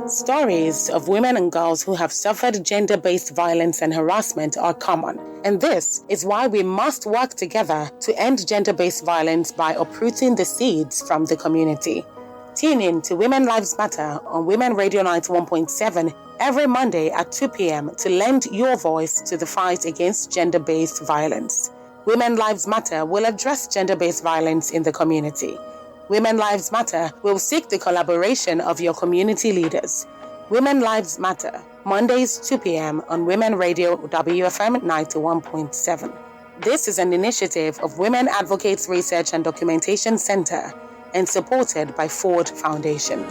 Stories of women and girls who have suffered gender-based violence and harassment are common, and this is why we must work together to end gender-based violence by uprooting the seeds from the community. Tune in to Women Lives Matter on Women Radio 91.7 every Monday at 2 p.m. to lend your voice to the fight against gender-based violence. Women Lives Matter will address gender-based violence in the community. Women Lives Matter will seek the collaboration of your community leaders. Women Lives Matter, Mondays 2 p.m. on Women Radio WFM 91.7. This is an initiative of Women Advocates Research and Documentation Center and supported by Ford Foundation.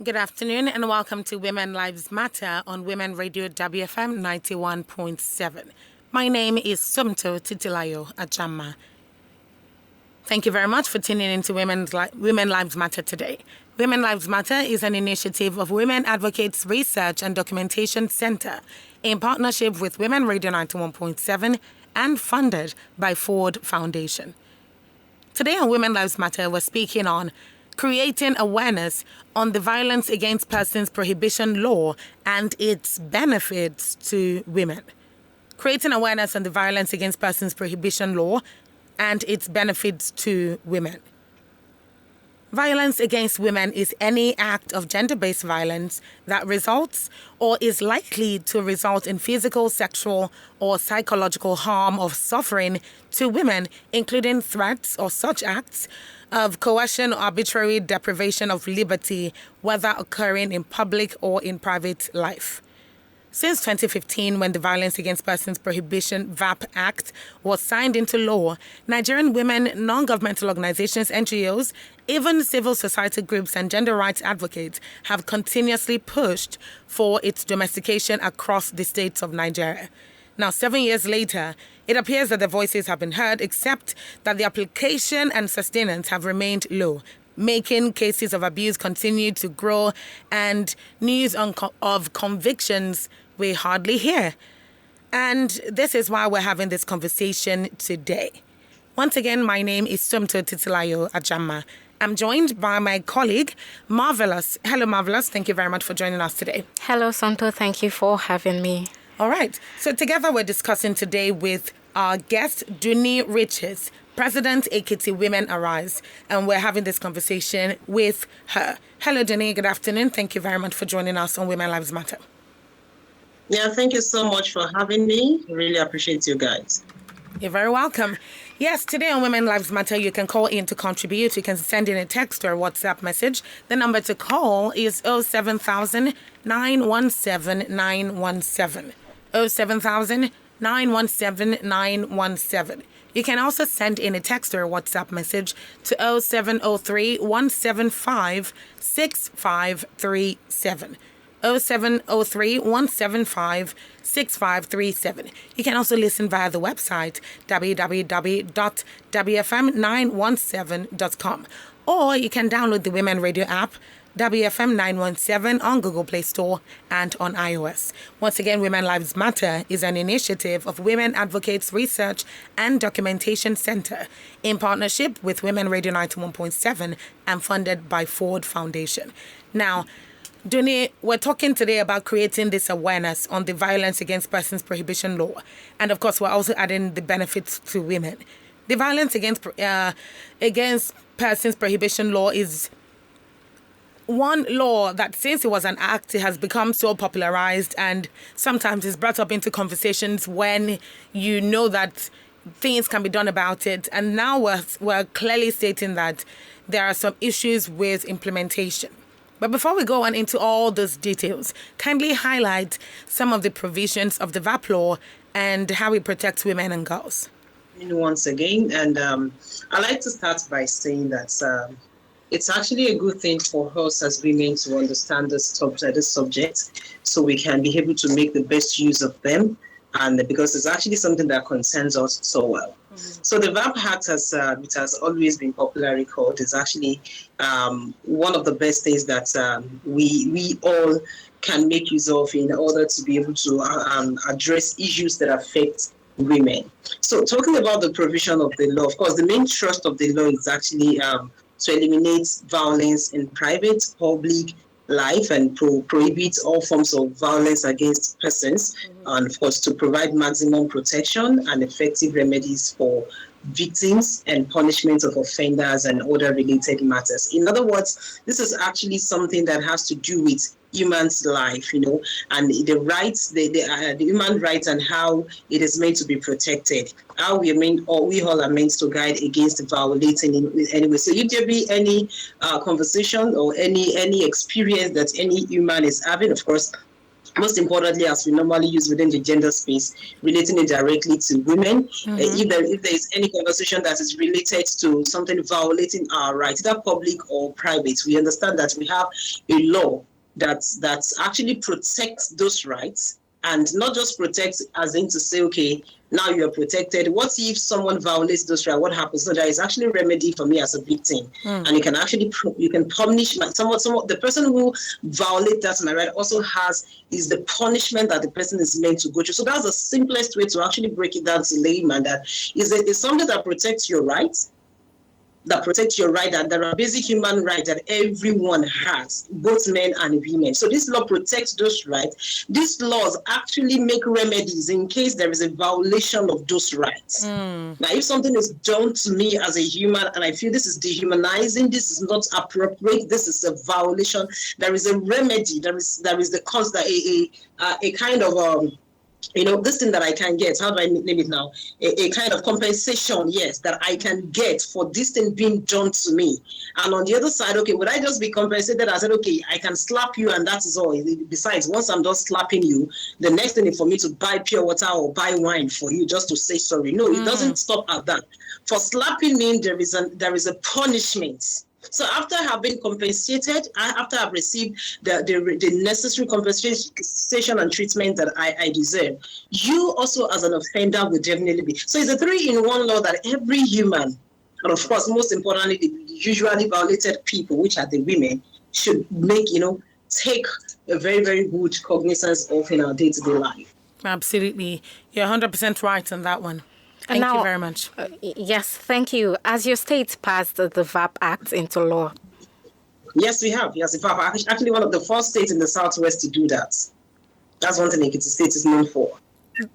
Good afternoon and welcome to Women Lives Matter on Women Radio WFM 91.7. My name is Sumto Titilayo Ajama. Thank you very much for tuning in to Women Lives Matter today. Women Lives Matter is an initiative of Women Advocates Research and Documentation Center in partnership with Women Radio 91.7 and funded by Ford Foundation. Today on Women Lives Matter, we're speaking on creating awareness on the Violence Against Persons Prohibition Law and its benefits to women. Creating awareness on the Violence Against Persons Prohibition Law and its benefits to women. Violence against women is any act of gender-based violence that results or is likely to result in physical, sexual, or psychological harm or suffering to women, including threats or such acts of coercion or arbitrary deprivation of liberty, whether occurring in public or in private life. Since 2015, when the Violence Against Persons Prohibition (VAP) Act was signed into law, Nigerian women, non-governmental organizations, NGOs, even civil society groups and gender rights advocates have continuously pushed for its domestication across the states of Nigeria. Now, 7 years later, it appears that the voices have been heard, except that the application and sustenance have remained low, making cases of abuse continue to grow and news of convictions we hardly hear. And this is why we're having this conversation today. Once again, my name is Sumto Titilayo Ajama. I'm joined by my colleague, Marvelous. Hello, Marvelous. Thank you very much for joining us today. Hello, Sumto. Thank you for having me. All right. So together we're discussing today with our guest, Duni Riches, President Ekiti Women Arise, and we're having this conversation with her. Hello, Duni. Good afternoon. Thank you very much for joining us on Women Lives Matter. Yeah, thank you so much for having me. Really appreciate you guys. You're very welcome. Yes, today on Women Lives Matter, you can call in to contribute. You can send in a text or a WhatsApp message. The number to call is 07000 917 917. 07000 917 917. You can also send in a text or a WhatsApp message to 0703 175 6537. 0703 175 6537. You can also listen via the website www.wfm917.com, or you can download the Women Radio app WFM 917 on Google Play Store and on iOS. Once again, Women Lives Matter is an initiative of Women Advocates Research and Documentation Center in partnership with Women Radio 91.7 and funded by Ford Foundation. Now, Duni, we're talking today about creating this awareness on the Violence Against Persons Prohibition Law. And of course, we're also adding the benefits to women. The Violence Against Persons Prohibition Law is one law that, since it was an act, it has become so popularized and sometimes is brought up into conversations when you know that things can be done about it. And now we're clearly stating that there are some issues with implementation. But before we go on into all those details, kindly highlight some of the provisions of the VAP law and how it protects women and girls. Once again, and I'd like to start by saying that it's actually a good thing for us as women to understand this subject so we can be able to make the best use of them, and because it's actually something that concerns us so well. So the VAP Act, as it has always been popularly called, is actually one of the best things that we all can make use of in order to be able to address issues that affect women. So talking about the provision of the law, of course, the main thrust of the law is actually to eliminate violence in private, public life and prohibit all forms of violence against persons, and of course to provide maximum protection and effective remedies for victims and punishment of offenders and other related matters. In other words, this is actually something that has to do with human's life, and the rights, the human rights, and how it is meant to be protected. How we all are meant to guide against violating in any way. So, if there be any conversation or any experience that any human is having, of course, most importantly, as we normally use within the gender space, relating it directly to women. If there is any conversation that is related to something violating our rights, either public or private, we understand that we have a law that actually protects those rights, and not just protects as in to say, okay, now you're protected. What if someone violates those rights? What happens? So there is actually a remedy for me as a victim, and you can actually punish the person who violates that my right also is the punishment that the person is meant to go through. So that's the simplest way to actually break it down to layman. That is something that protects your rights. And there are basic human rights that everyone has, both men and women. So this law protects those rights. These laws actually make remedies in case there is a violation of those rights. Now, if something is done to me as a human and I feel this is dehumanizing, this is not appropriate, this is a violation, there is a remedy. There is a kind of this thing that I can get, how do I name it now? A kind of compensation, yes, that I can get for this thing being done to me. And on the other side, okay, would I just be compensated? I said, okay, I can slap you and that is all. Besides, once I'm done slapping you, the next thing is for me to buy pure water or buy wine for you just to say sorry. No, it doesn't stop at that. For slapping me, there is a punishment. So after I have been compensated, after I've received the necessary compensation and treatment that I deserve, you also as an offender will definitely be. So it's a 3-in-1 law that every human, and of course, most importantly, the usually violated people, which are the women, should take a very, very good cognizance of in our day-to-day life. Absolutely. You're 100% right on that one. Thank you very much. Yes, thank you. Has your state passed the VAP Act into law? Yes, we have. Yes, VAP actually one of the first states in the Southwest to do that. That's one thing Ekiti State is known for.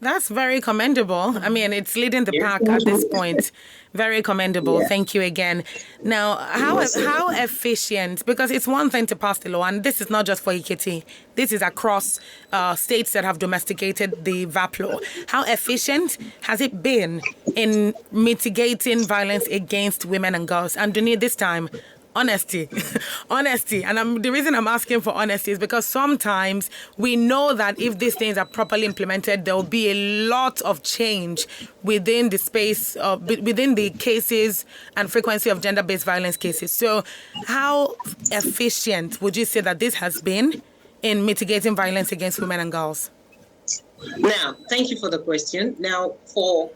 That's very commendable. I mean, it's leading the pack at this point. Very commendable. Yeah. Thank you again. Now, how efficient, because it's one thing to pass the law, and this is not just for Ekiti. This is across states that have domesticated the VAP law. How efficient has it been in mitigating violence against women and girls? And Dunia, this time, honesty. And the reason I'm asking for honesty is because sometimes we know that if these things are properly implemented, there will be a lot of change within the space of, within the cases and frequency of gender-based violence cases. So how efficient would you say that this has been in mitigating violence against women and girls? Now, thank you for the question. Now, for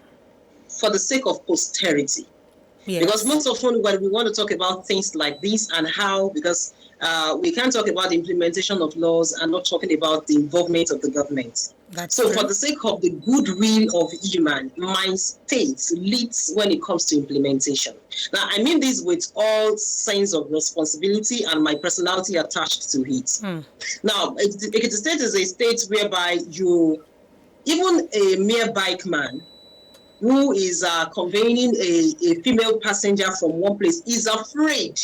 the sake of posterity, yes. Because most often when we want to talk about things like this and how, because we can't talk about the implementation of laws and not talking about the involvement of the government. That's so true. For the sake of the goodwill of human, my state leads when it comes to implementation. Now, I mean this with all sense of responsibility and my personality attached to it. Now, Ekiti State is a state whereby even a mere bike man who is conveying a female passenger from one place is afraid.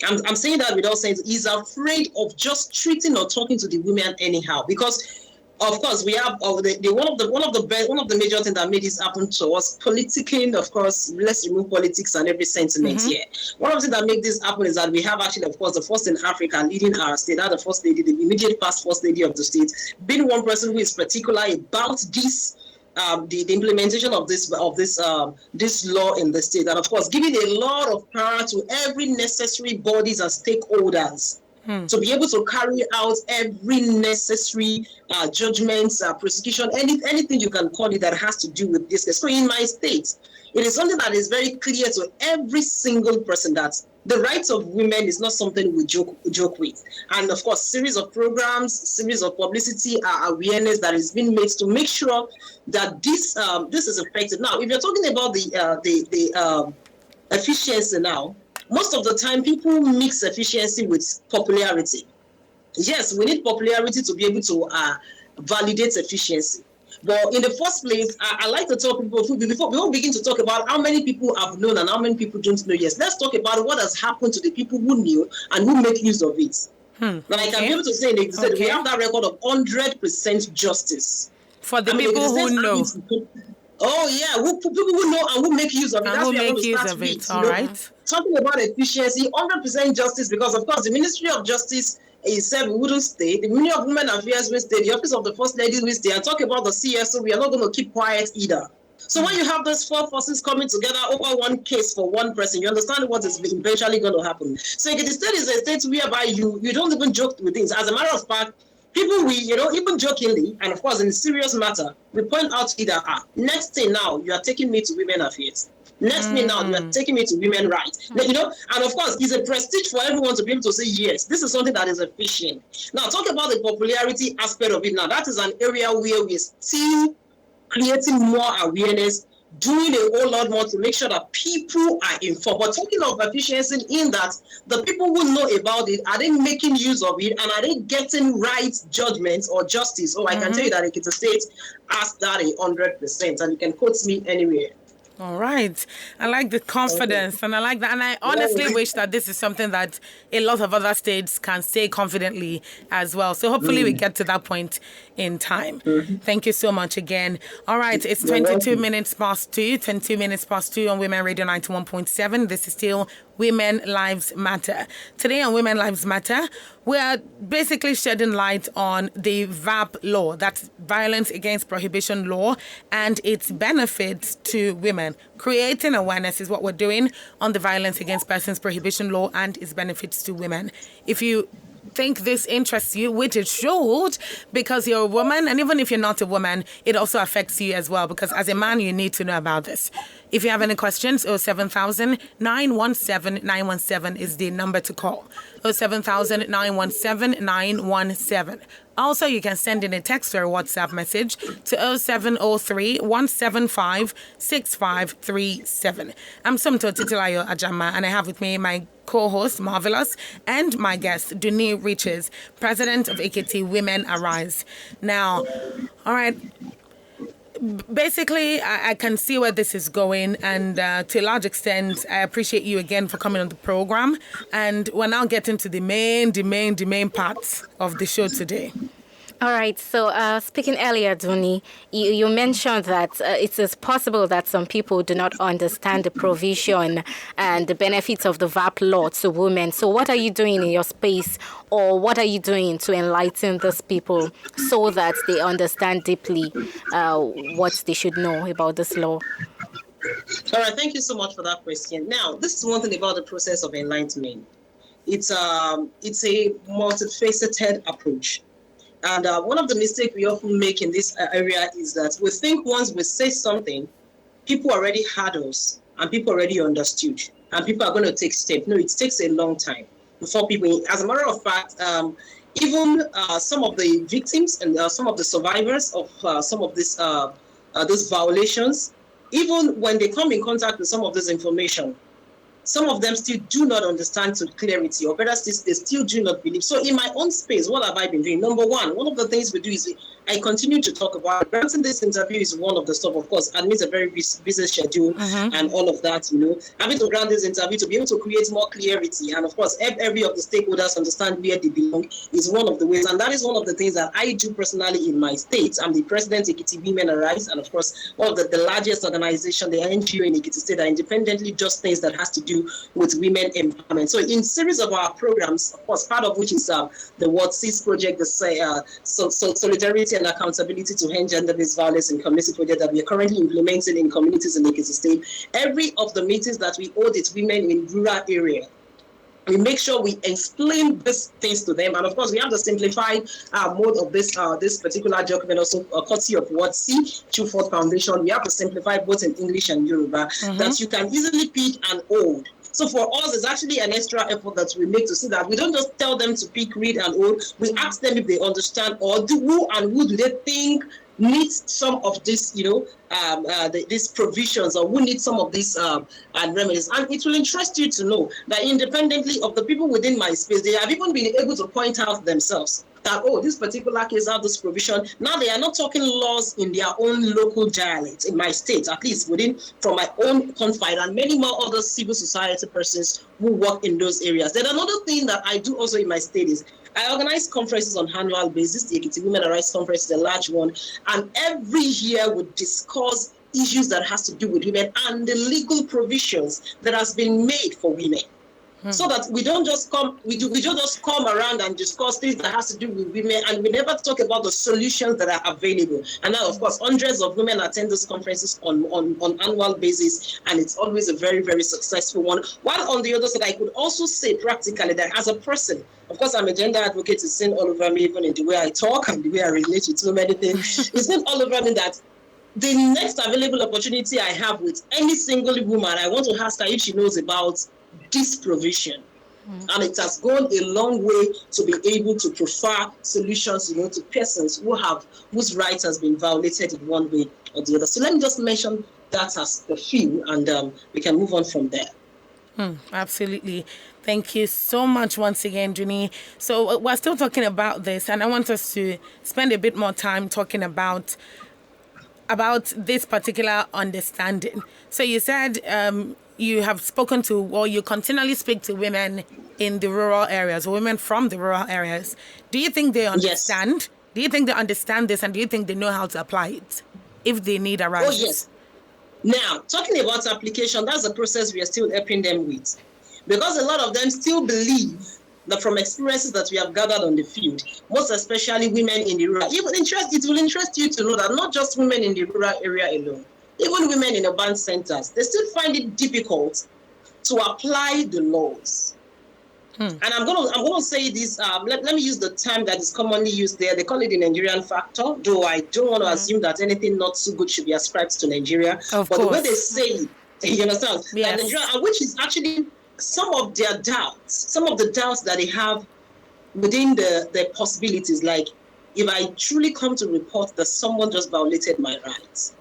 I'm saying that without saying he's afraid of just treating or talking to the women anyhow, because of course we have one of the major things that made this happen to us politicking. Of course, let's remove politics and every sentiment here. One of the things that make this happen is that we have actually, of course, the first in Africa leading our state, the first lady, the immediate past first lady of the state, being one person who is particular about this. The implementation of this law in the state, and of course giving a lot of power to every necessary bodies and stakeholders to be able to carry out every necessary judgments, prosecution, anything you can call it that has to do with this case. So in my state, it is something that is very clear to every single person that the rights of women is not something we joke with. And of course, series of programs, series of publicity, awareness that is being made to make sure that this is effective. Now, if you're talking about the efficiency now, Most of the time, people mix efficiency with popularity. Yes, we need popularity to be able to validate efficiency. But in the first place, I like to tell people before we begin to talk about how many people have known and how many people don't know. Yes, let's talk about what has happened to the people who knew and who make use of it. Like I'm able to say, we have that record of 100% justice for the people who know. Oh yeah, people who know and who make use of it. And that's who where make use of it. All right. Talking about efficiency, 100% justice, because of course the Ministry of Justice itself wouldn't stay, the Ministry of Women Affairs will stay, the Office of the First Lady will stay, and talk about the CSO, we are not going to keep quiet either. So when you have those four forces coming together over one case for one person, you understand what is eventually going to happen. So the state is a state whereby you don't even joke with things. As a matter of fact, people even jokingly, and of course in a serious matter, we point out either, next thing now, you are taking me to women affairs. Next thing now, you are taking me to women rights. And of course, it's a prestige for everyone to be able to say, yes, this is something that is efficient. Now, talk about the popularity aspect of it. Now, that is an area where we're still creating more awareness, doing a whole lot more to make sure that people are informed. But talking of efficiency in that, the people who know about it, are they making use of it, and are they getting right judgments or justice? I can tell you that Ekiti State has that 100%, and you can quote me anywhere. All right. I like the confidence, and I like that. And I honestly wish that this is something that a lot of other states can say confidently as well. So hopefully we get to that point in time. Thank you so much again. All right. It's 22 minutes past 2 on Women Radio 91.7. This is still Women Lives Matter. Today on Women Lives Matter, we are basically shedding light on the VAP law, that's Violence Against Prohibition law, and its benefits to women. Creating awareness is what we're doing on the Violence Against Persons Prohibition law and its benefits to women. If you think this interests you, which it should, because you're a woman, and even if you're not a woman, it also affects you as well, because as a man, you need to know about this. If you have any questions, 07000 917 917 is the number to call. 07000 917 917. Also, you can send in a text or a WhatsApp message to 0703 175 6537. I'm Sumto Titilayo Ajama, and I have with me my co-host, Marvelous, and my guest, Duni Riches, President of Ekiti Women Arise. Now, all right, basically, I can see where this is going, and to a large extent, I appreciate you again for coming on the program. And we're now getting to the main part of the show today. All right. So speaking earlier, Duni, you mentioned that it is possible that some people do not understand the provision and the benefits of the VAP law to women. So what are you doing in your space, or what are you doing to enlighten these people so that they understand deeply what they should know about this law? All right. Thank you so much for that question. Now, this is one thing about the process of enlightenment. It's a multifaceted approach. And one of the mistakes we often make in this area is that we think once we say something, people already heard us and people already understood and people are going to take steps. No, it takes a long time before people, as a matter of fact, even some of the victims and some of the survivors of some of these violations, even when they come in contact with some of this information, some of them still do not understand to clarity, or better still, they still do not believe. So in my own space, what have I been doing? Number one of the things we do is I continue to talk about granting this interview is one of the stuff, of course, admits a very busy schedule and all of that, having to grant this interview to be able to create more clarity. And of course, every of the stakeholders understand where they belong is one of the ways. And that is one of the things that I do personally in my state. I'm the president of Ekiti Women Arise, and of course, one of the largest organization, the NGO in Ekiti State, that independently does things that has to do with women empowerment. So in series of our programs, of course, part of which is the World Seas Project, the Solidarity and Accountability to End Gender-Based Violence in Community project that we are currently implementing in communities in Ekiti State. Every of the meetings that we hold with women in rural area, we make sure we explain these things to them. And of course, we have the simplified mode of this particular document, also courtesy of World Sea Chuford Foundation. We have to simplify both in English and Yoruba that you can easily pick and hold. So for us, it's actually an extra effort that we make to see that we don't just tell them to pick, read, and hold. We ask them if they understand, or who do they think needs some of this, these provisions, or who needs some of these remedies. And it will interest you to know that independently of the people within my space, they have even been able to point out themselves that, oh, this particular case has this provision. Now they are not talking laws in their own local dialect in my state, at least from my own confine, and many more other civil society persons who work in those areas. Then another thing that I do also in my state is I organize conferences on an annual basis. The Ekiti Women Rights Conference is a large one, and every year we discuss issues that has to do with women and the legal provisions that has been made for women. So that we don't just come around and discuss things that has to do with women, and we never talk about the solutions that are available. And now, of course, hundreds of women attend these conferences on annual basis, and it's always a very, very successful one. While on the other side, I could also say practically that as a person, of course, I'm a gender advocate. It's seen all over me, even in the way I talk and the way I relate to so many things. It's seen all over me that the next available opportunity I have with any single woman, I want to ask her if she knows about this provision. And it has gone a long way to be able to prefer solutions, to persons whose rights has been violated in one way or the other. So let me just mention that as the few, and we can move on from there. Absolutely. Thank you so much once again, Junie. So we're still talking about this, and I want us to spend a bit more time talking about this particular understanding. So you said you have spoken to, or you continually speak to women in the rural areas, or women from the rural areas. Do you think they understand? Yes. Do you think they understand this, and do you think they know how to apply it if they need arises? Oh, yes. Now, talking about application, that's the process we are still helping them with. Because a lot of them still believe that from experiences that we have gathered on the field, most especially women in the rural, it will interest you to know that not just women in the rural area alone, even women in urban centers, they still find it difficult to apply the laws. And I'm gonna say this. Let me use the term that is commonly used there. They call it the Nigerian factor, though I don't want to assume that anything not so good should be ascribed to Nigeria. But the way they say it, you understand? Yes. Nigeria, which is actually some of the doubts that they have within the possibilities. Like, if I truly come to report that someone just violated my rights,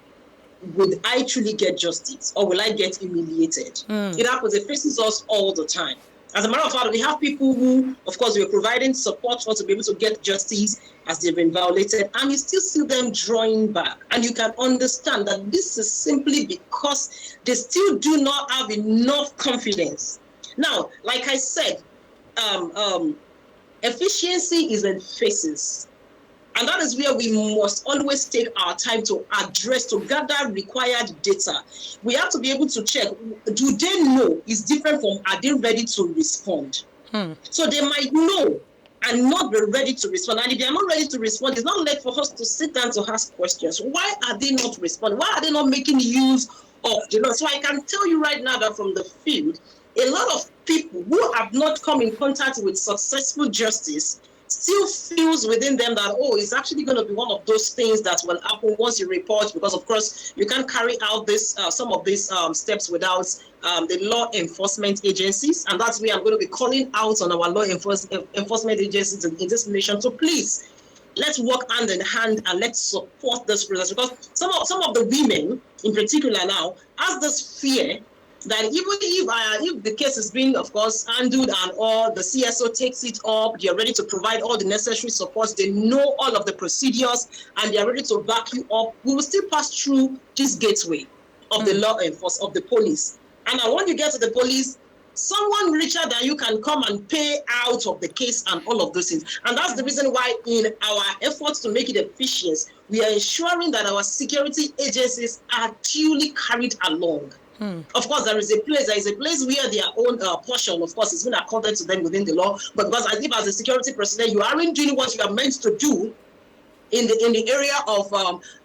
would I truly get justice, or will I get humiliated? It happens. It faces us all the time. As a matter of fact, we have people who, of course, we're providing support for to be able to get justice as they've been violated, and you still see them drawing back. And you can understand that this is simply because they still do not have enough confidence. Now, like I said, efficiency is in phases. And that is where we must always take our time to gather required data. We have to be able to check, do they know is different from, are they ready to respond? So they might know and not be ready to respond. And if they are not ready to respond, it's not late for us to sit down to ask questions. Why are they not responding? Why are they not making use of the law? So I can tell you right now that from the field, a lot of people who have not come in contact with successful justice still feels within them that, it's actually going to be one of those things that will happen once you report, because of course you can't carry out this some of these steps without the law enforcement agencies. And that's where I'm going to be calling out on our law enforcement agencies in this nation. So please, let's work hand in hand and let's support this process, because some of the women in particular now has this fear that even if the case is being, of course, handled and all, the CSO takes it up, they're ready to provide all the necessary supports, they know all of the procedures, and they're ready to back you up, we will still pass through this gateway of the law enforcement, of the police. And now when you get to the police, someone richer than you can come and pay out of the case and all of those things. And that's the reason why in our efforts to make it efficient, we are ensuring that our security agencies are duly carried along. Of course, there is a place where their own portion, of course, is being accorded to them within the law. But because as a security personnel, you aren't doing what you are meant to do in the area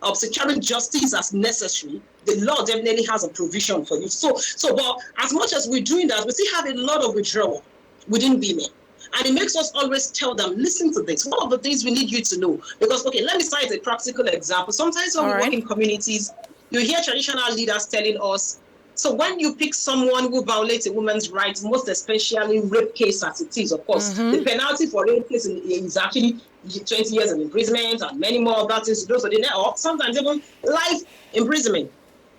of securing justice as necessary, the law definitely has a provision for you. So, but as much as we're doing that, we still have a lot of withdrawal within women. And it makes us always tell them, listen to this. One of the things we need you to know, because, okay, let me cite a practical example. Sometimes when we work in communities, you hear traditional leaders telling us So when you pick someone who violates a woman's rights, most especially rape case as it is, of course, the penalty for rape case is actually 20 years of imprisonment and many more of that things. Those are the or sometimes even life imprisonment.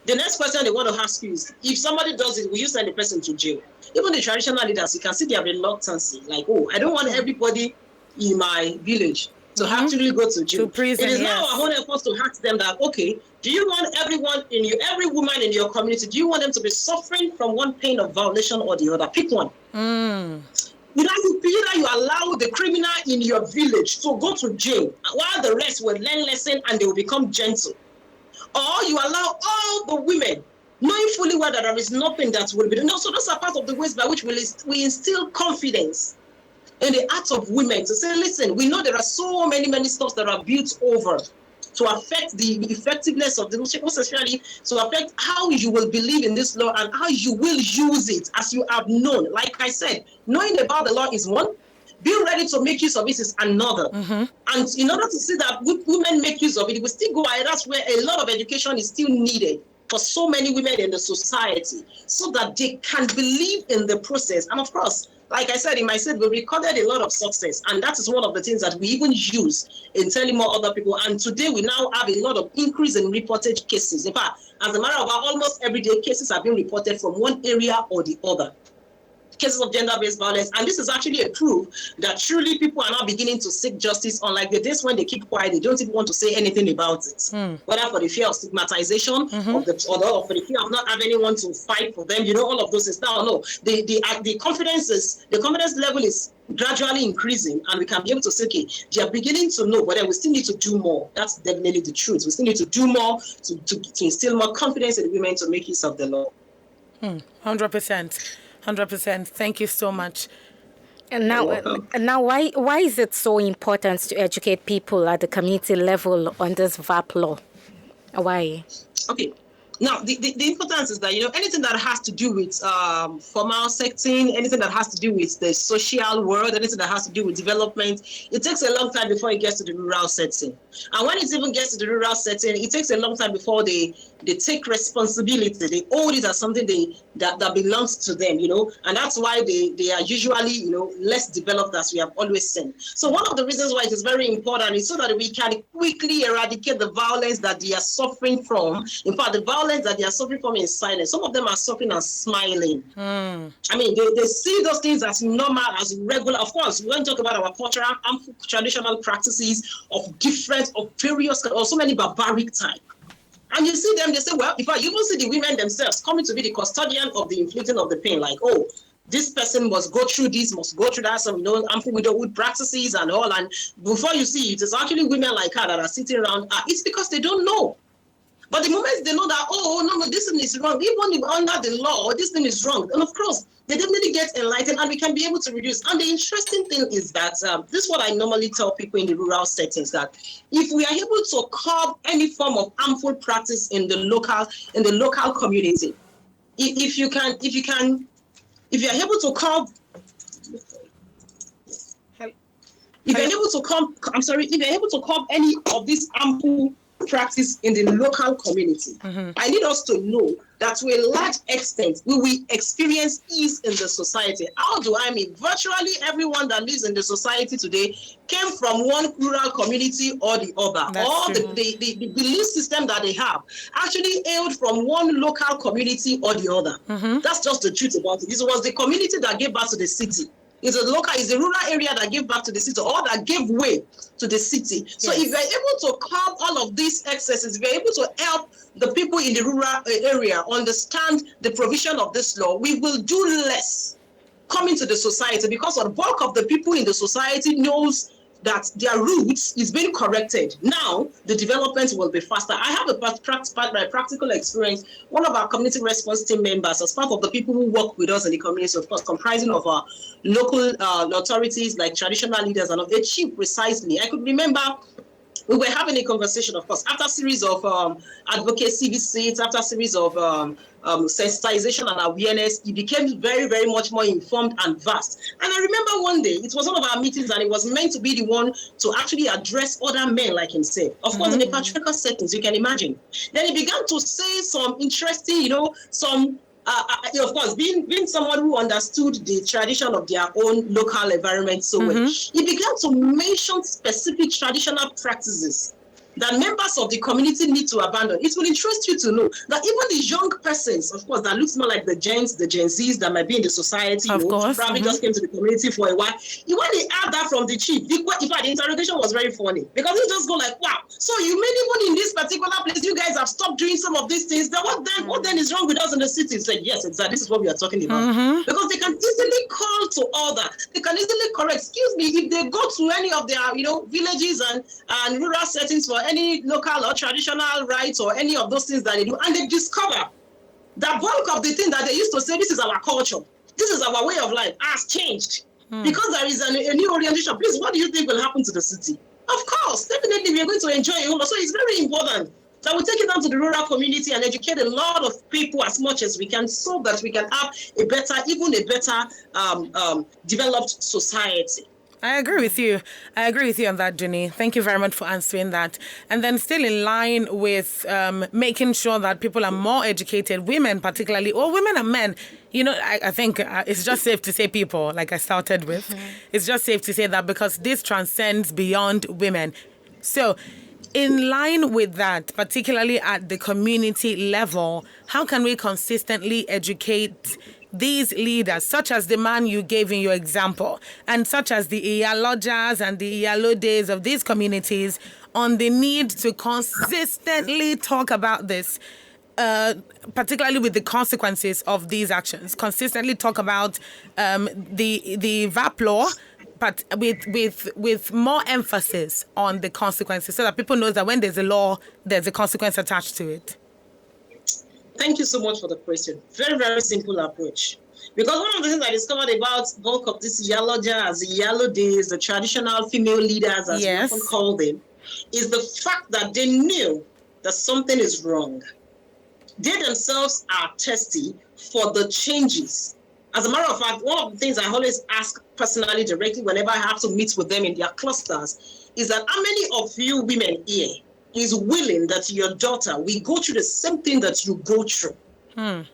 The next question they want to ask you is, if somebody does it, will you send the person to jail? Even the traditional leaders, you can see their reluctance, like, oh, I don't want everybody in my village to actually go to jail. To prison, it is now our own efforts to ask them that, okay, do you want every woman in your community, do you want them to be suffering from one pain of violation or the other? Pick one. Either you allow the criminal in your village to go to jail while the rest will learn lesson and they will become gentle. Or you allow all the women, knowing fully well that there is nothing that will be done. No, so those are part of the ways by which we instill confidence in the hearts of women to say, listen, we know there are so many stuff that are built over to affect the effectiveness of the most especially to affect how you will believe in this law and how you will use it as you have known. Like I said, knowing about the law is one, being ready to make use of it is another. And in order to see that women make use of it, we still go ahead. That's where a lot of education is still needed for so many women in the society so that they can believe in the process. And of course, like I said, in my set, we recorded a lot of success. And that is one of the things that we even use in telling more other people. And today we now have a lot of increase in reported cases. In fact, as a matter of fact, almost every day cases have been reported from one area or the other. Cases of gender-based violence, and this is actually a proof that truly people are now beginning to seek justice, unlike the days when they keep quiet, they don't even want to say anything about it, whether for the fear of stigmatization of the other or for the fear of not having anyone to fight for them, all of those things. Now, no, the confidence level is gradually increasing, and we can be able to say, okay, they are beginning to know, but then we still need to do more. That's definitely the truth. We still need to do more to instill more confidence in women to make use of the law. 100%. 100%. Thank you so much. And now, why is it so important to educate people at the community level on this VAP law? Why? Okay. Now, the importance is that, anything that has to do with formal setting, anything that has to do with the social world, anything that has to do with development, it takes a long time before it gets to the rural setting. And when it even gets to the rural setting, it takes a long time before they take responsibility. They hold it as something that belongs to them, and that's why they are usually, less developed, as we have always said. So one of the reasons why it is very important is so that we can quickly eradicate the violence that they are suffering from. In fact, the violence that they are suffering from in silence. Some of them are suffering and smiling. I mean, they see those things as normal, as regular. Of course, we won't talk about our cultural and traditional practices of various, or so many barbaric type. And you see them, they say, well, if I even see the women themselves coming to be the custodian of the inflicting of the pain, like, oh, this person must go through this, must go through that, some, harmful widowhood practices and all. And before you see it, it's actually women like her that are sitting around. It's because they don't know. But the moment they know that, oh, no, this thing is wrong, even under the law, this thing is wrong, and of course, they definitely get enlightened and we can be able to reduce. And the interesting thing is that, this is what I normally tell people in the rural settings, that if we are able to curb any form of harmful practice in the local community, if you are able to curb, if you're able to curb any of these harmful practice in the local community, I need us to know that to a large extent we will experience ease in the society. How do I mean? Virtually everyone that lives in the society today came from one rural community or the other. The belief system that they have actually hailed from one local community or the other. That's just the truth about it. This was the community that gave birth to the city. It's a rural area that gave back to the city, or that gave way to the city. Yes. So if we're able to curb all of these excesses, if we're able to help the people in the rural area understand the provision of this law, we will do less coming to the society, because the bulk of the people in the society knows that their roots is being corrected. Now, the development will be faster. I have a practical experience. One of our community response team members, as part of the people who work with us in the community, of course, comprising of our local authorities, like traditional leaders, and a chief precisely. I could remember we were having a conversation, of course, after a series of advocacy visits, after a series of sensitization and awareness, he became very, very much more informed and vast. And I remember one day, it was one of our meetings, and it was meant to be the one to actually address other men like himself. Of course, in the patriarchal settings, you can imagine. Then he began to say some interesting, some of course, being someone who understood the tradition of their own local environment so well, he began to mention specific traditional practices that members of the community need to abandon. It will interest you to know that even the young persons, of course, that looks more like the Gen Zs that might be in the society, probably just came to the community for a while. When they add that from the chief, in fact, the interrogation was very funny because he just go like, wow, so you mean even in this particular place, you guys have stopped doing some of these things? Then what then is wrong with us in the city? He said, yes, exactly. This is what we are talking about. Because they can easily call to order. They can easily correct. Excuse me, if they go to any of their, villages and rural settings for any local or traditional rites or any of those things that they do, and they discover the bulk of the thing that they used to say, this is our culture, this is our way of life, has changed because there is a new orientation. Please, what do you think will happen to the city? Of course, definitely we are going to enjoy it. So it's very important that we take it down to the rural community and educate a lot of people as much as we can so that we can have a better developed society. I agree with you. On that, Jenny. Thank you very much for answering that. And then still in line with making sure that people are more educated, women particularly, or women and men. I think it's just safe to say people, like I started with. It's just safe to say that because this transcends beyond women. So in line with that, particularly at the community level, how can we consistently educate these leaders, such as the man you gave in your example, and such as the Iyalojas and the Iyalodes of these communities, on the need to consistently talk about this, particularly with the consequences of these actions, consistently talk about the VAP law, but with more emphasis on the consequences, so that people know that when there's a law, there's a consequence attached to it? Thank you so much for the question. Very, very simple approach. Because one of the things I discovered about bulk of this Iyaloja, the Iyalodes, the traditional female leaders, as we often call them, is the fact that they knew that something is wrong. They themselves are thirsty for the changes. As a matter of fact, one of the things I always ask personally, directly, whenever I have to meet with them in their clusters, is that how many of you women here is willing that your daughter will go through the same thing that you go through,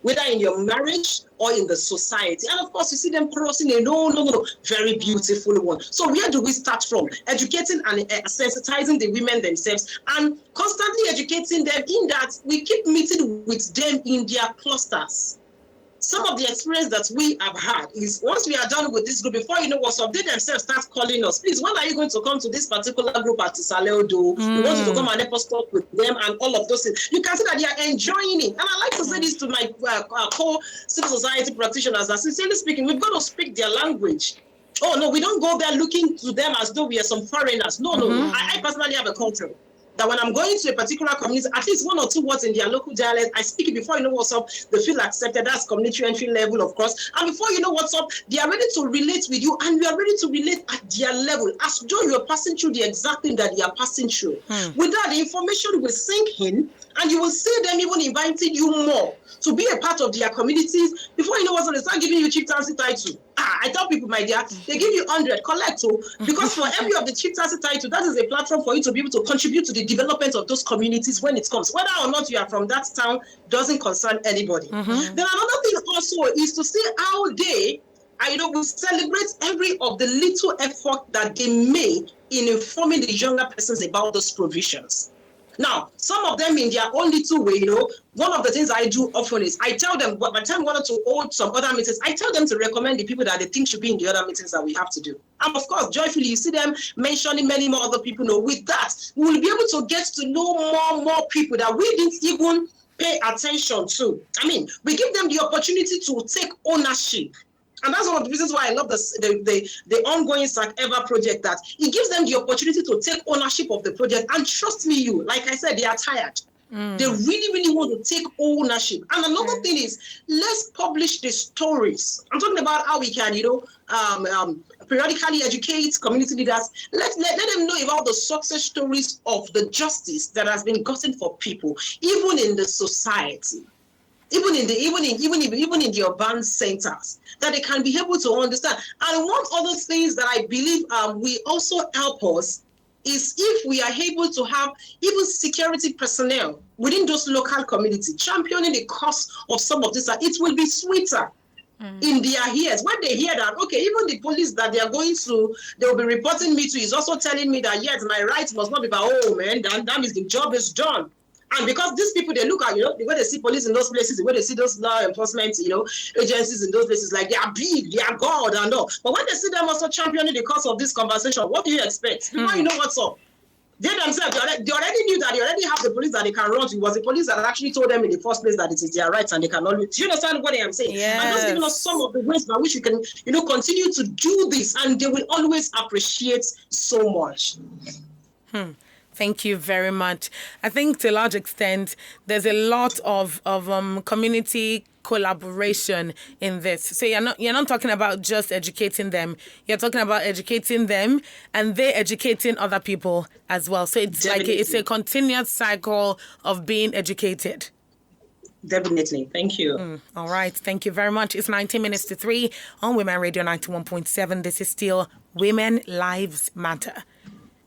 whether in your marriage or in the society? And of course, you see them crossing a no, very beautiful one. So where do we start from? Educating and sensitizing the women themselves and constantly educating them in that we keep meeting with them in their clusters. Some of the experience that we have had is once we are done with this group, before you know what's up, they themselves start calling us. Please, when are you going to come to this particular group at Tisaleodo? We want you to come and help us talk with them and all of those things. You can see that they are enjoying it. And I like to say this to my co-civil society practitioners, that sincerely speaking, we've got to speak their language. Oh, no, we don't go there looking to them as though we are some foreigners. No. I personally have a culture that when I'm going to a particular community, at least one or two words in their local dialect, I speak it before you know what's up, they feel accepted. That's community entry level, of course. And before you know what's up, they are ready to relate with you, and you are ready to relate at their level, as though you are passing through the exact thing that they are passing through. With that, the information will sink in, and you will see them even inviting you more to be a part of their communities. Before you know what's up, they start giving you chieftaincy title. I tell people, my dear, they give you 100, collect, because for every of the chieftaincy title, that is a platform for you to be able to contribute to the development of those communities when it comes. Whether or not you are from that town doesn't concern anybody. Then another thing also is to see how they, will celebrate every of the little effort that they make in informing the younger persons about those provisions. Now, some of them in their own little way, one of the things I do often is I tell them, by the time we wanted to hold some other meetings, I tell them to recommend the people that they think should be in the other meetings that we have to do. And of course, joyfully, you see them mentioning many more other people. With that, we will be able to get to know more people that we didn't even pay attention to. We give them the opportunity to take ownership. And that's one of the reasons why I love the ongoing SAC Ever project, that it gives them the opportunity to take ownership of the project. And trust me, like I said, they are tired. They really, really want to take ownership. And another thing is, let's publish the stories. I'm talking about how we can, periodically educate community leaders. Let them know about the success stories of the justice that has been gotten for people, even in the society. Even in the urban centers, that they can be able to understand. And one other things that I believe will also help us is if we are able to have even security personnel within those local communities championing the cause of some of this, it will be sweeter in their ears when they hear that, okay, even the police that they are going to, they will be reporting me to, is also telling me that, yes, my rights must not be, but oh man, that means the job is done. And because these people, they look at, the way they see police in those places, the way they see those law enforcement, agencies in those places, like they are big, they are God and all. But when they see them also championing the cause of this conversation, what do you expect? Before you know what's up, they themselves, they already knew that they already have the police that they can run to. It was the police that actually told them in the first place that it is their rights and they can always. Do you understand what I am saying? Yes. I'm just giving us some of the ways by which we can, continue to do this, and they will always appreciate so much. Thank you very much. I think to a large extent, there's a lot of community collaboration in this. So you're not talking about just educating them. You're talking about educating them and they educating other people as well. So it's Definitely. like it's a continuous cycle of being educated. Definitely. Thank you. All right. Thank you very much. It's 19 minutes to 3 on Women Radio 91.7. This is still Women Lives Matter.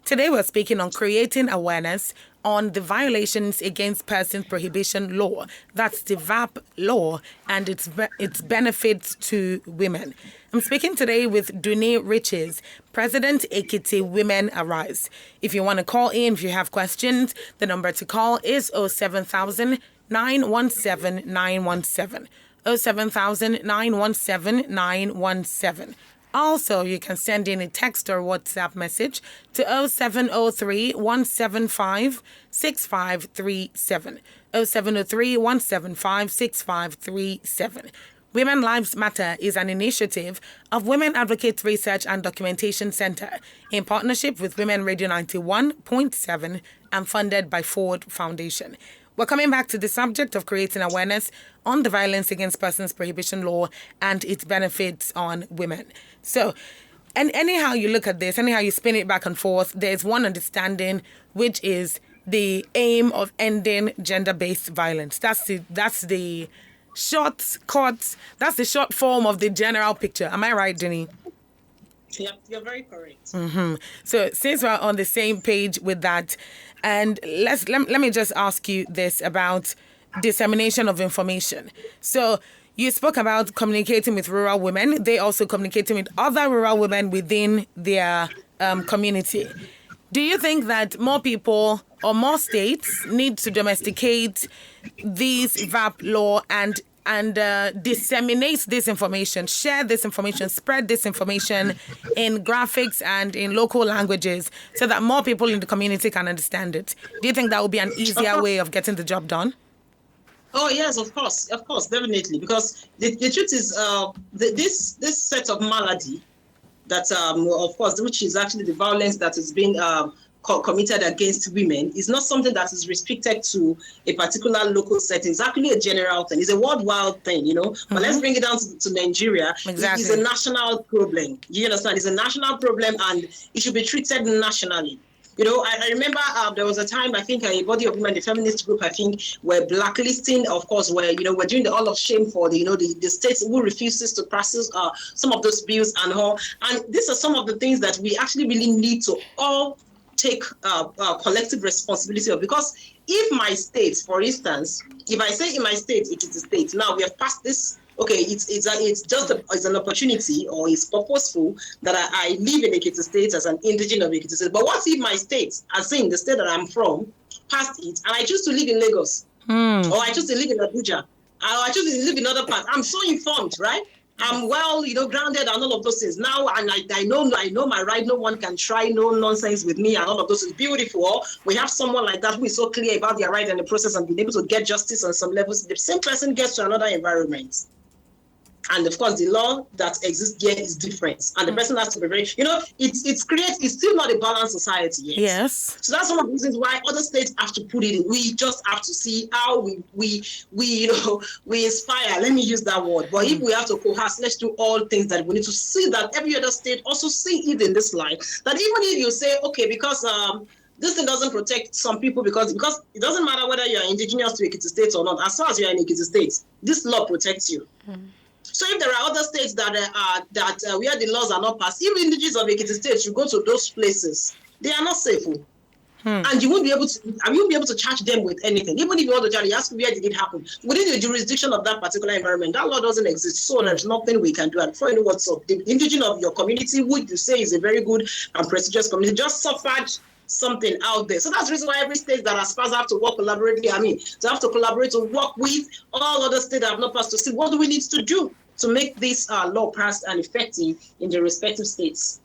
Today we're speaking on creating awareness on the violations against persons prohibition law. That's the VAP law and its benefits to women. I'm speaking today with Duni Riches, President Ekiti Women Arise. If you want to call in, if you have questions, the number to call is 07000 917 917. 07000 917 917. Also, you can send in a text or WhatsApp message to 0703 175 6537. 0703 175 6537. Women Lives Matter is an initiative of Women Advocates Research and Documentation Center in partnership with Women Radio 91.7 and funded by Ford Foundation. We're coming back to the subject of creating awareness on the Violence Against Persons Prohibition Law and its benefits on women. So, and anyhow you look at this, anyhow you spin it back and forth, there's one understanding, which is the aim of ending gender-based violence. That's the short form of the general picture. Am I right, Denny? Yeah, you're very correct. So since we're on the same page with that, and let me just ask you this about dissemination of information. So you spoke about communicating with rural women. They also communicating with other rural women within their community. Do you think that more people or more states need to domesticate this VAP law and disseminate this information, share this information, spread this information in graphics and in local languages so that more people in the community can understand it? Do you think that would be an easier way of getting the job done? Oh, yes, of course, definitely. Because the truth is this set of malady that, of course, which is actually the violence that is being committed against women, is not something that is restricted to a particular local setting. It's actually a general thing. It's a worldwide thing, But let's bring it down to Nigeria. Exactly. It's a national problem. You understand? It's a national problem and it should be treated nationally. I remember there was a time, I think a body of women, the feminist group, I think, were blacklisting, of course, where, we're doing the all of shame for the states who refuses to process some of those bills and all. And these are some of the things that we actually really need to all take collective responsibility of. Because if my state, for instance, if I say in my state, it is a state, now we have passed this. Okay, it's an opportunity, or it's purposeful that I live in Ekiti State as an indigenous of Ekiti State. But what if my state, as in the state that I'm from, passed it, and I choose to live in Lagos, or I choose to live in Abuja, or I choose to live in other parts? I'm so informed, right? I'm well, grounded and all of those things. Now, and I know my right. No one can try no nonsense with me and all of those is beautiful. We have someone like that who is so clear about their right and the process and being able to get justice on some levels. The same person gets to another environment. And of course, the law that exists here is different. And the person has to be very, it's still not a balanced society yet. Yes. So that's one of the reasons why other states have to put it in. We just have to see how we inspire. Let me use that word. But if we have to coerce, let's do all things that we need to see that every other state also see it in this line. That even if you say, okay, because this thing doesn't protect some people because it doesn't matter whether you're indigenous to Ekiti State or not. As far as you're in Ekiti State, this law protects you. So if there are other states that where the laws are not passed, even indigenous of Ekiti State should go to those places they are not safe. And you won't be able to charge them with anything. Even if you want to charge, you ask where did it happen? Within the jurisdiction of that particular environment, that law doesn't exist. So there's nothing we can do. And before you know what's up, the indigenous of your community, who you say is a very good and prestigious community, just suffered something out there. So that's the reason why every state that has passed have to work collaboratively. They have to collaborate to work with all other states that have not passed to see what do we need to do to make this law passed and effective in the respective states.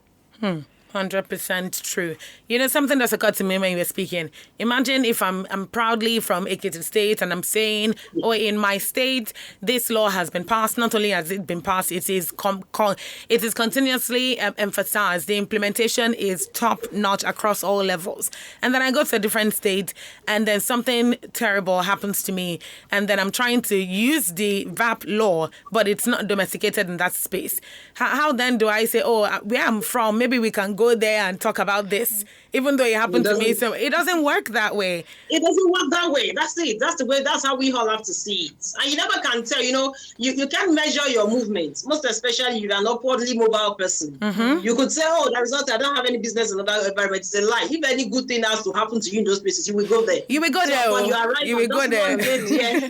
100% true. You know, something that's occurred to me when you were speaking. Imagine if I'm proudly from Ekiti State and I'm saying, in my state, this law has been passed. Not only has it been passed, it is continuously emphasized. The implementation is top notch across all levels. And then I go to a different state and then something terrible happens to me. And then I'm trying to use the VAP law, but it's not domesticated in that space. How then do I say, where I'm from, maybe we can go there and talk about this, even though it happened to me? So it doesn't work that way. It doesn't work that way. That's it. That's the way. That's how we all have to see it. And you never can tell. You can't measure your movement. Most especially, you're an upwardly mobile person. You could say, the result, I don't have any business in another environment. It's a lie. If any good thing has to happen to you in those places, you will go there. You will go there. You are right. You will go there.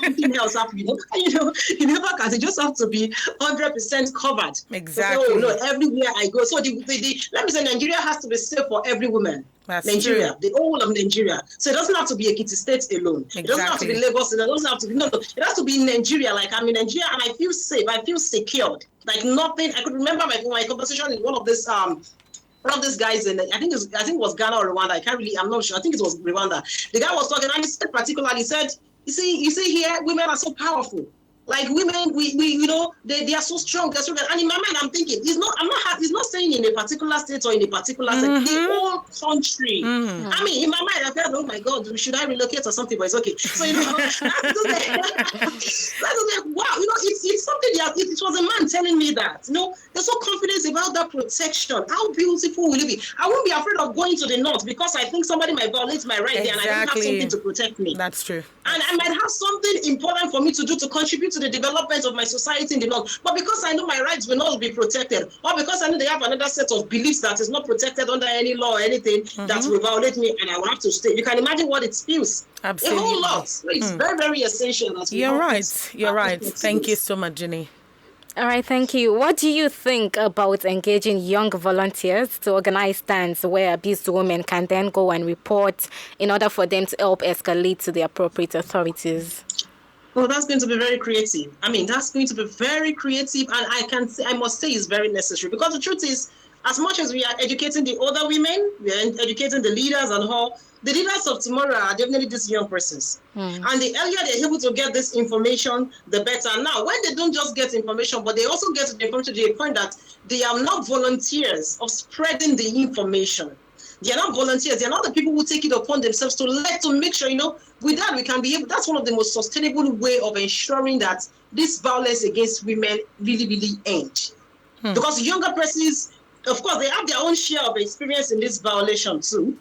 Something else happen. You never can. You just have to be 100% covered. Exactly. So, everywhere I go. So let me say, Nigeria has to be safe for every woman. That's Nigeria, true. the whole of Nigeria. So it doesn't have to be Ekiti State alone. Exactly. It doesn't have to be Lagos. It doesn't have to be it has to be in Nigeria. Like I'm in Nigeria and I feel safe. I feel secured. Like nothing. I could remember my conversation in one of these guys in I think it was Ghana or Rwanda. I'm not sure. I think it was Rwanda. The guy was talking and he said particularly, he said, you see here, women are so powerful. Like women, they are so strong. They're so good. And in my mind, I'm thinking, he's not saying in a particular state or in a particular state, the whole country. I mean, in my mind, I felt, oh my God, should I relocate or something? But it's okay. So, that's like, wow, it's something that if it was a man telling me that, there's so confidence about that protection. How beautiful will it be? I won't be afraid of going to the north because I think somebody might violate my right there and I don't have something to protect me. That's true. And I might have something important for me to do to contribute to the development of my society in the north. But because I know my rights will not be protected, or because I know they have another set of beliefs that is not protected under any law or anything that will violate me, and I will have to stay. You can imagine what it feels. Absolutely. A whole lot. So it's very, very essential. You're right. Thank you so much, Jenny. All right, thank you. What do you think about engaging young volunteers to organize stands where abused women can then go and report in order for them to help escalate to the appropriate authorities? Well, that's going to be very creative. I mean, that's going to be very creative, and I must say it's very necessary, because the truth is, as much as we are educating the older women, we are educating the leaders and all, the leaders of tomorrow are definitely these young persons. And the earlier they're able to get this information, the better. Now, when they don't just get information, but they also get the information to the point that they are not volunteers of spreading the information. They are not volunteers. They are not the people who take it upon themselves to make sure, with that we can be able. That's one of the most sustainable way of ensuring that this violence against women really, really end. Because younger persons, of course, they have their own share of experience in this violation too.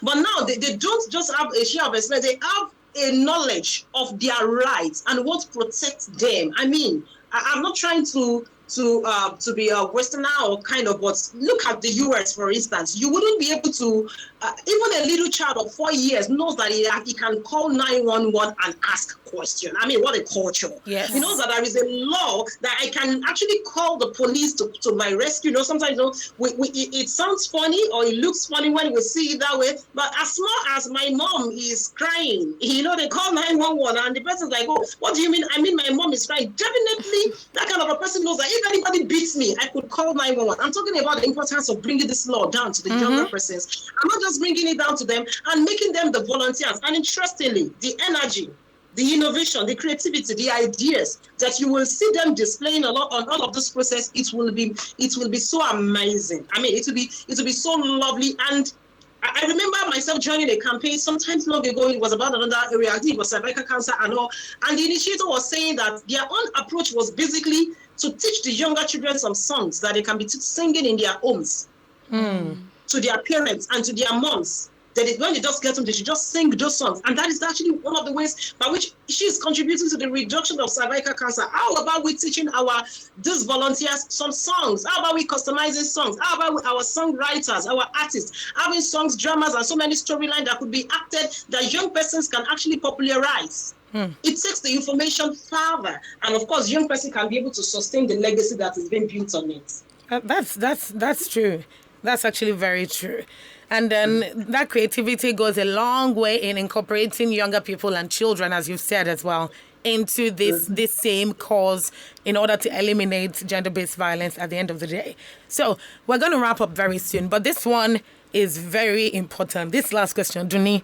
But now they don't just have a share of experience. They have a knowledge of their rights and what protects them. I mean, I'm not trying to be a Westerner or kind of, but look at the US, for instance. You wouldn't be able to, even a little child of 4 years knows that he can call 911 and ask questions. I mean, what a culture. Yes. He knows that there is a law that I can actually call the police to my rescue. Sometimes it sounds funny or it looks funny when we see it that way, but as small as my mom is crying, they call 911 and the person's like, oh, what do you mean? I mean, my mom is crying. Definitely that kind of a person knows that if anybody beats me, I could call 911. I'm talking about the importance of bringing this law down to the younger persons. I'm not just bringing it down to them and making them the volunteers. And interestingly, the energy, the innovation, the creativity, the ideas that you will see them displaying a lot on all of this process, it will be so amazing. I mean, it will be so lovely. And I remember myself joining a campaign sometimes long ago. It was about another area. I think it was cervical cancer and all. And the initiator was saying that their own approach was basically to teach the younger children some songs that they can be singing in their homes to their parents and to their moms. When they just get them, they should just sing those songs. And that is actually one of the ways by which she is contributing to the reduction of cervical cancer. How about we teaching these volunteers some songs? How about we customizing songs? How about our songwriters, our artists, having songs, dramas, and so many storylines that could be acted that young persons can actually popularize? It takes the information further. And of course, young person can be able to sustain the legacy that is being built on it. That's true. That's actually very true. And then that creativity goes a long way in incorporating younger people and children, as you've said as well, into this same cause in order to eliminate gender-based violence at the end of the day. So we're going to wrap up very soon, but this one is very important. This last question, Duni,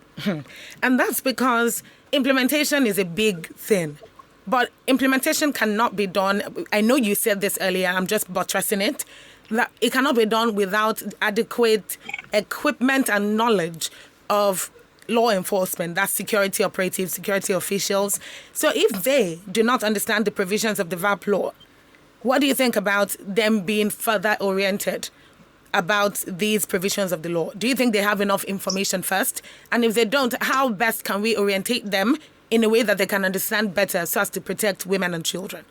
and that's because implementation is a big thing. But implementation cannot be done. I know you said this earlier. I'm just buttressing it. That it cannot be done without adequate equipment and knowledge of law enforcement, that's security operatives, security officials. So if they do not understand the provisions of the VAP law, what do you think about them being further oriented about these provisions of the law? Do you think they have enough information first? And if they don't, how best can we orientate them in a way that they can understand better so as to protect women and children?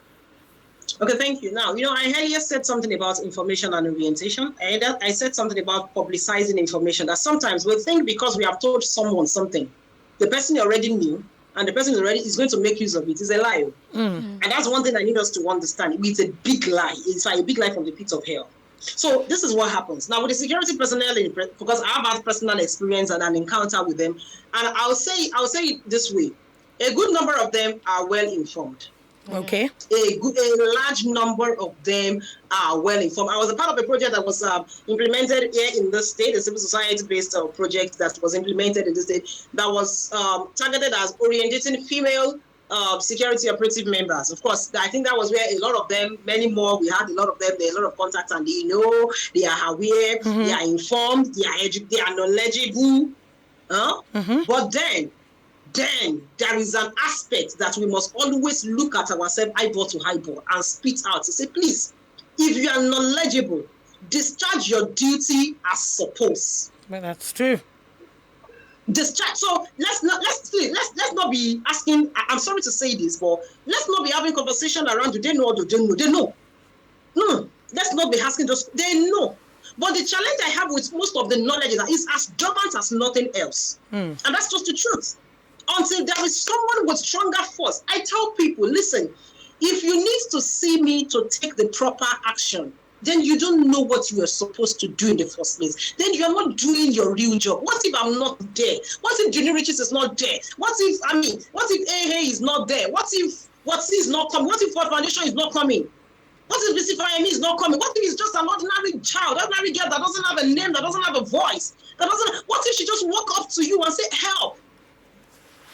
Okay, thank you. Now, I earlier said something about information and orientation. I said something about publicizing information, that sometimes we think because we have told someone something, the person already knew, and the person is going to make use of it. It's a lie. And that's one thing I need us to understand. It's a big lie. It's like a big lie from the pit of hell. So this is what happens. Now, with the security personnel, because I have had personal experience and an encounter with them, and I'll say it this way. A good number of them are well informed. Okay. A large number of them are well informed. I was a part of a project that was implemented here in the state, a civil society-based project that was implemented in the state that was targeted as orientating female security operative members. Of course, I think that was where a lot of them, many more, we had a lot of them, there are a lot of contacts, and they know, they are aware, they are informed, they are knowledgeable. But then there is an aspect that we must always look at ourselves eyeball to eyeball and spit out to say, please, if you are knowledgeable, discharge your duty as supposed. Well, that's true. Discharge. So let's not be asking. I'm sorry to say this, but let's not be having conversation around. Do they know or do they know? They know. No, let's not be asking those. They know. But the challenge I have with most of the knowledge is as dormant as nothing else, and that's just the truth. Until there is someone with stronger force, I tell people, listen, if you need to see me to take the proper action, then you don't know what you are supposed to do in the first place. Then you are not doing your real job. What if I'm not there? What if Junior Riches is not there? What if AA is not there? What if is not coming? What if Ford Foundation is not coming? What if BCFIME is not coming? What if it's just an ordinary child, ordinary girl that doesn't have a name, that doesn't have a voice, what if she just walk up to you and say, help?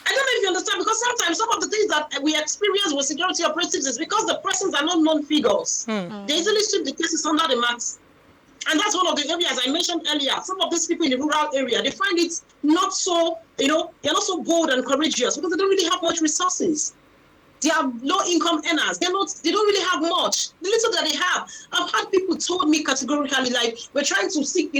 I don't know if you understand, because sometimes some of the things that we experience with security operatives is because the persons are not known figures. They easily sweep the cases under the mats. And that's one of the areas I mentioned earlier. Some of these people in the rural area, they find it not so, they're not so bold and courageous because they don't really have much resources. They are low-income earners. They don't really have much. The little that they have, I've had people told me categorically, like, we're trying to seek,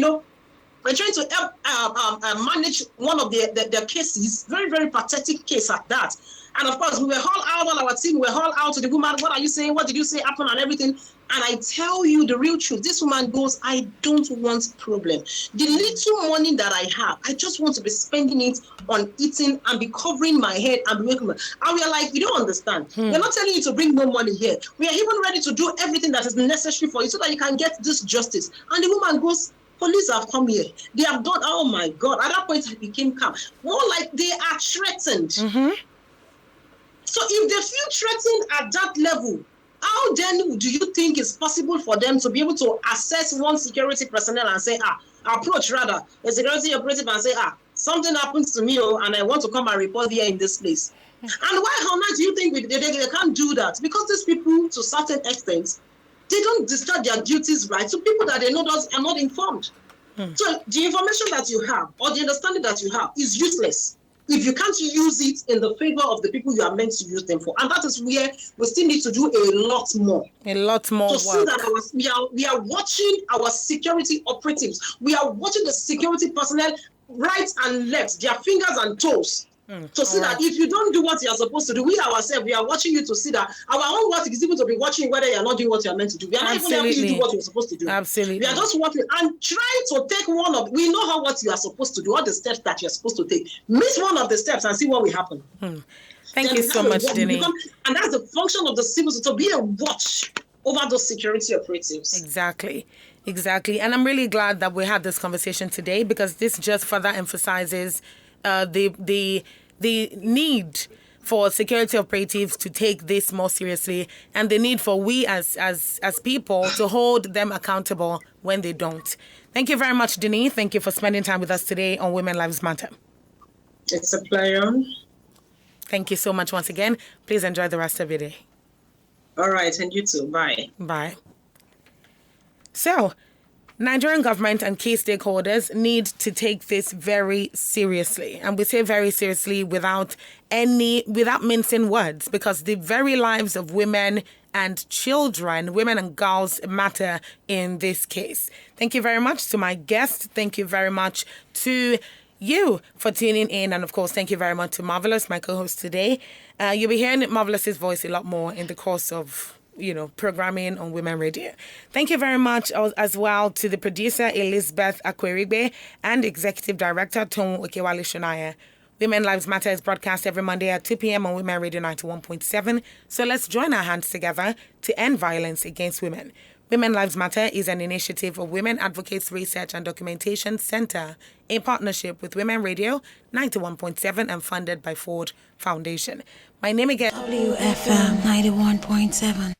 we're trying to help manage one of their cases, very, very pathetic case at that. And of course, we were all out on our team. We were all out to the woman. What are you saying? What did you say happened and everything? And I tell you the real truth. This woman goes, I don't want problem. The little money that I have, I just want to be spending it on eating and be covering my head and be making money. And we are like, you don't understand. We're not telling you to bring more money here. We are even ready to do everything that is necessary for you so that you can get this justice. And the woman goes, police have come here. They have done, oh my God. At that point, I became calm. More like they are threatened. So if they feel threatened at that level, how then do you think it's possible for them to be able to assess one security personnel and say, approach rather a security operative and say, something happens to me, and I want to come and report here in this place? And how much do you think they can't do that? Because these people, to a certain extent, they don't discharge their duties right. So people that they know are not informed. So the information that you have or the understanding that you have is useless if you can't use it in the favor of the people you are meant to use them for. And that is where we still need to do a lot more. A lot more to see that we are watching our security operatives. We are watching the security personnel right and left, their fingers and toes. To see that if you don't do what you're supposed to do, we ourselves, we are watching you to see that our own work is even to be watching whether you're not doing what you're meant to do. We are not even helping you do what you're supposed to do. Absolutely. We are just watching and try to take one of, we know what you are supposed to do, all the steps that you're supposed to take. Miss one of the steps and see what will happen. Thank you so much, Denny. And that's the function of the civil society, to be a watch over those security operatives. Exactly. And I'm really glad that we had this conversation today, because this just further emphasizes the need for security operatives to take this more seriously, and the need for we as people to hold them accountable when they don't. Thank you very much, Denise. Thank you for spending time with us today on Women Lives Matter. It's a pleasure. Thank you so much once again. Please enjoy the rest of your day. All right, and you too. Bye. Bye. So, Nigerian government and key stakeholders need to take this very seriously. And we say very seriously without mincing words, because the very lives of women and children, women and girls, matter in this case. Thank you very much to my guest. Thank you very much to you for tuning in. And of course, thank you very much to Marvelous, my co-host today. You'll be hearing Marvelous's voice a lot more in the course of programming on Women Radio. Thank you very much as well to the producer, Elizabeth Akwerigbe, and Executive Director, Tom Okewale Shonaya. Women Lives Matter is broadcast every Monday at 2 p.m. on Women Radio 91.7. So let's join our hands together to end violence against women. Women Lives Matter is an initiative of Women Advocates Research and Documentation Center in partnership with Women Radio 91.7 and funded by Ford Foundation. My name again... WFM 91.7.